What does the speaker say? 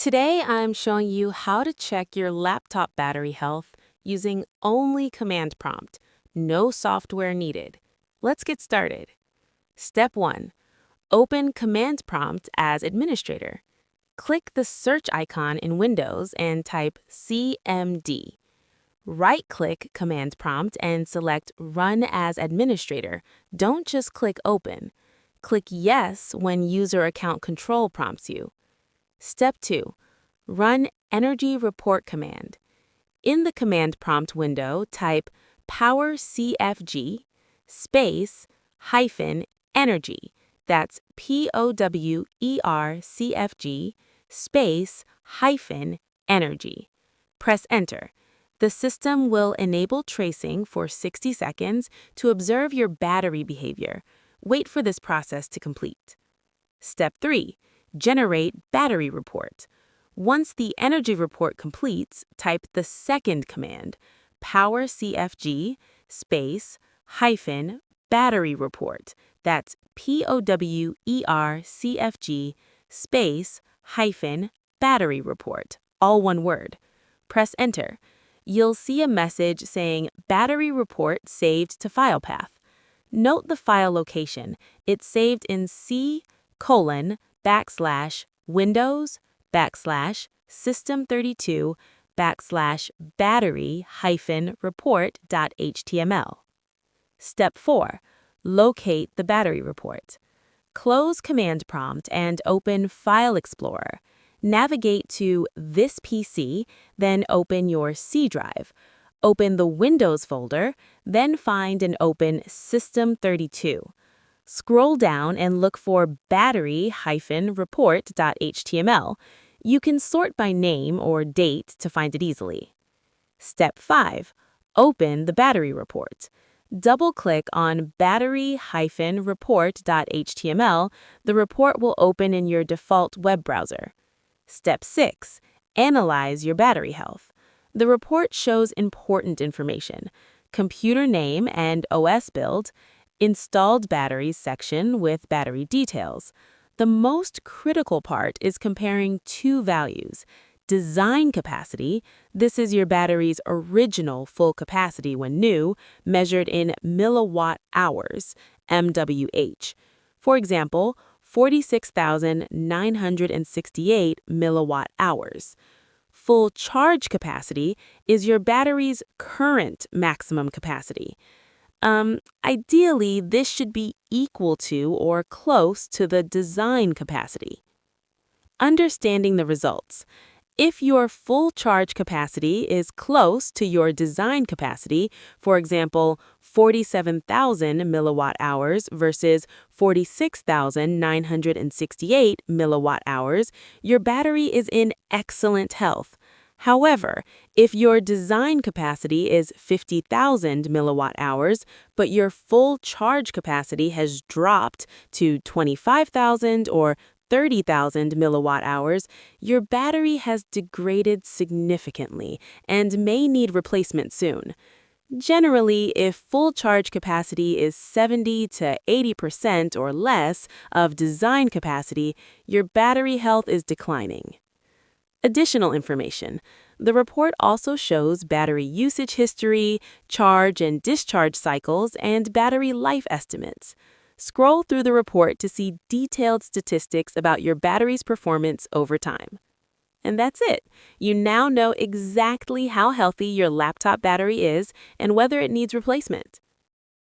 Today, I'm showing you how to check your laptop battery health using only command prompt. No software needed. Let's get started. Step 1. Open command prompt as administrator. Click the search icon in Windows and type CMD. Right-click command prompt and select Run as administrator. Don't just click Open. Click Yes when User Account Control prompts you. Step 2. Run Energy Report command. In the command prompt window, type power CFG space hyphen energy. That's POWERCFG space hyphen energy. Press Enter. The system will enable tracing for 60 seconds to observe your battery behavior. Wait for this process to complete. Step 3. Generate battery report. Once the energy report completes, type the second command, power CFG space hyphen battery report. That's POWERCFG space hyphen battery report. All one word. Press Enter. You'll see a message saying battery report saved to file path. Note the file location. It's saved in C:/Windows//system32/battery-report.html. Step 4. Locate the battery report. Close Command Prompt and open File Explorer. Navigate to This PC, then open your C drive. Open the Windows folder, then find and open System32. Scroll down and look for battery-report.html. You can sort by name or date to find it easily. Step 5. Open the battery report. Double-click on battery-report.html. The report will open in your default web browser. Step 6. Analyze your battery health. The report shows important information: computer name and OS build, installed batteries section with battery details. The most critical part is comparing two values. Design capacity, this is your battery's original full capacity when new, measured in milliwatt hours, MWH. For example, 46,968 milliwatt hours. Full charge capacity is your battery's current maximum capacity. Ideally, this should be equal to or close to the design capacity. Understanding the results. If your full charge capacity is close to your design capacity, for example, 47,000 milliwatt hours versus 46,968 milliwatt hours, your battery is in excellent health. However, if your design capacity is 50,000 milliwatt hours, but your full charge capacity has dropped to 25,000 or 30,000 milliwatt hours, your battery has degraded significantly and may need replacement soon. Generally, if full charge capacity is 70 to 80% or less of design capacity, your battery health is declining. Additional information. The report also shows battery usage history, charge and discharge cycles, and battery life estimates. Scroll through the report to see detailed statistics about your battery's performance over time. And that's it. You now know exactly how healthy your laptop battery is and whether it needs replacement.